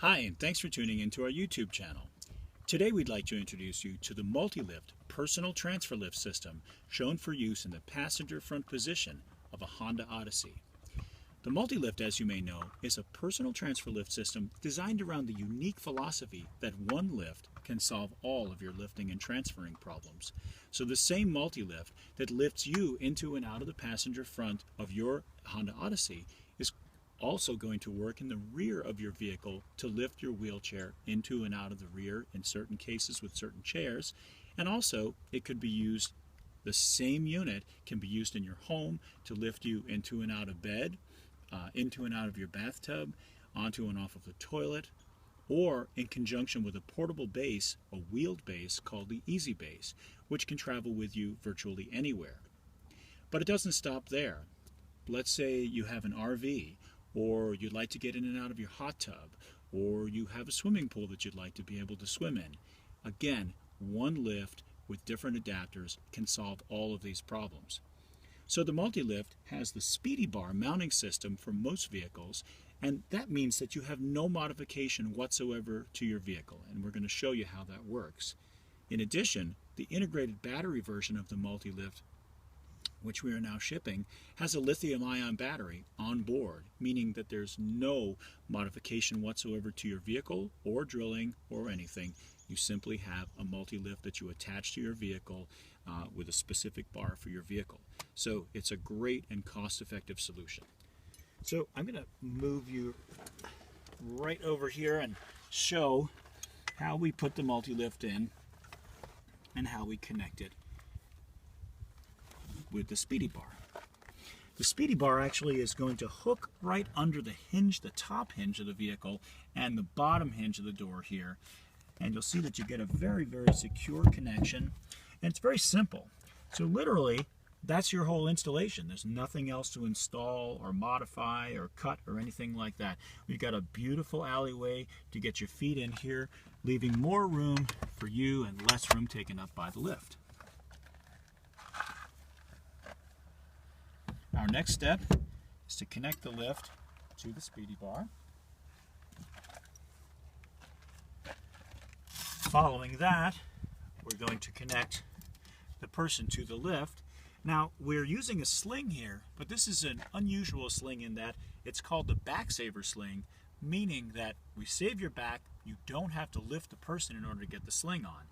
Hi, and thanks for tuning into our YouTube channel. Today we'd like to introduce you to the multi-lift personal transfer lift system shown for use in the passenger front position of a Honda Odyssey. The multi-lift, as you may know, is a personal transfer lift system designed around the unique philosophy that one lift can solve all of your lifting and transferring problems. So the same multi-lift that lifts you into and out of the passenger front of your Honda Odyssey is also going to work in the rear of your vehicle to lift your wheelchair into and out of the rear in certain cases with certain chairs. And also it could be used, the same unit can be used in your home to lift you into and out of bed, into and out of your bathtub, onto and off of the toilet, or in conjunction with a portable base, a wheeled base called the Easy Base, which can travel with you virtually anywhere. But it doesn't stop there. Let's say you have an RV, or you'd like to get in and out of your hot tub, or you have a swimming pool that you'd like to be able to swim in. Again, one lift with different adapters can solve all of these problems. So the multi-lift has the Speedy-Bar mounting system for most vehicles, and that means that you have no modification whatsoever to your vehicle, and we're going to show you how that works. In addition, the integrated battery version of the multi-lift, which we are now shipping, has a lithium-ion battery on board, meaning that there's no modification whatsoever to your vehicle or drilling or anything. You simply have a multi-lift that you attach to your vehicle with a specific bar for your vehicle. So it's a great and cost-effective solution. So I'm going to move you right over here and show how we put the multi-lift in and how we connect it with the Speedy-Bar. The Speedy-Bar actually is going to hook right under the hinge, the top hinge of the vehicle, and the bottom hinge of the door here. And you'll see that you get a very, very secure connection. And it's very simple. So literally, that's your whole installation. There's nothing else to install or modify or cut or anything like that. We've got a beautiful alleyway to get your feet in here, leaving more room for you and less room taken up by the lift. Our next step is to connect the lift to the Speedy-Bar. Following that, we're going to connect the person to the lift. Now, we're using a sling here, but this is an unusual sling in that it's called the back saver sling, meaning that we save your back. You don't have to lift the person in order to get the sling on.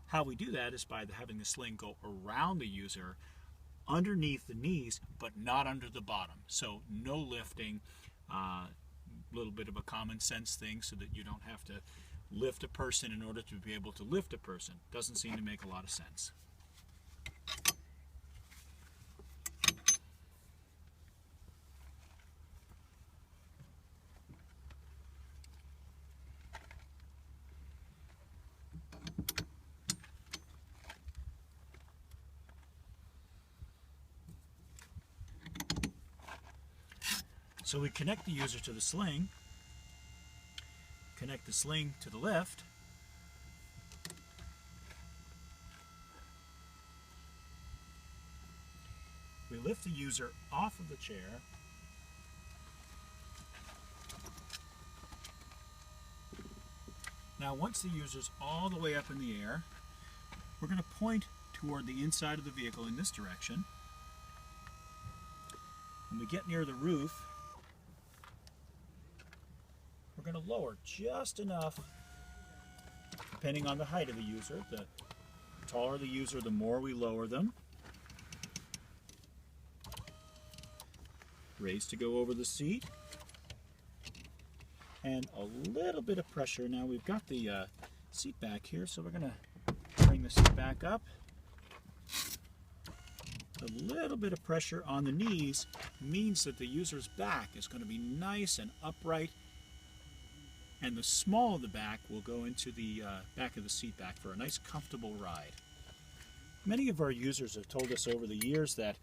How we do that is by having the sling go around the user, underneath the knees, but not under the bottom. So no lifting, little bit of a common sense thing so that you don't have to lift a person in order to be able to lift a person. Doesn't seem to make a lot of sense. So we connect the user to the sling, connect the sling to the lift, we lift the user off of the chair, now once the user's all the way up in the air, we're going to point toward the inside of the vehicle in this direction. When we get near the roof, we're going to lower just enough, depending on the height of the user. The taller the user, the more we lower them. Raise to go over the seat. And a little bit of pressure. Now we've got the seat back here, so we're going to bring the seat back up. A little bit of pressure on the knees means that the user's back is going to be nice and upright, and the small of the back will go into the back of the seat back for a nice comfortable ride. Many of our users have told us over the years that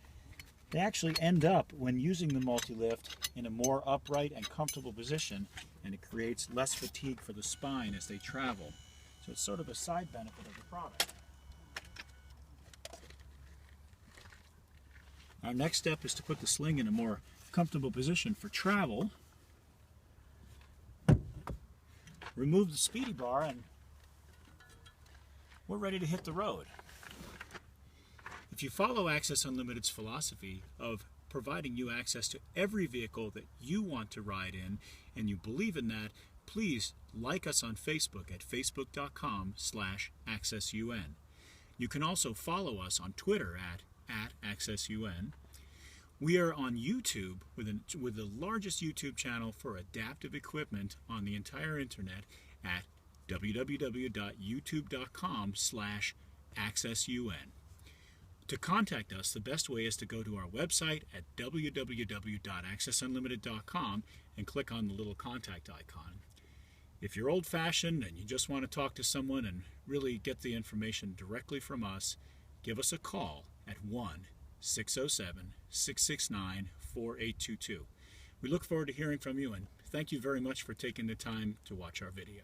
they actually end up, when using the multi-lift, in a more upright and comfortable position, and it creates less fatigue for the spine as they travel. So it's sort of a side benefit of the product. Our next step is to put the sling in a more comfortable position for travel. remove the Speedy-Bar, and we're ready to hit the road. If you follow Access Unlimited's philosophy of providing you access to every vehicle that you want to ride in, and you believe in that, please like us on Facebook at facebook.com/accessun. You can also follow us on Twitter at @accessun. We are on YouTube with the largest YouTube channel for adaptive equipment on the entire internet at www.youtube.com/accessun. To contact us, the best way is to go to our website at www.accessunlimited.com and click on the little contact icon. If you're old-fashioned and you just want to talk to someone and really get the information directly from us, give us a call at 1-607-669-4822. We look forward to hearing from you, and thank you very much for taking the time to watch our video.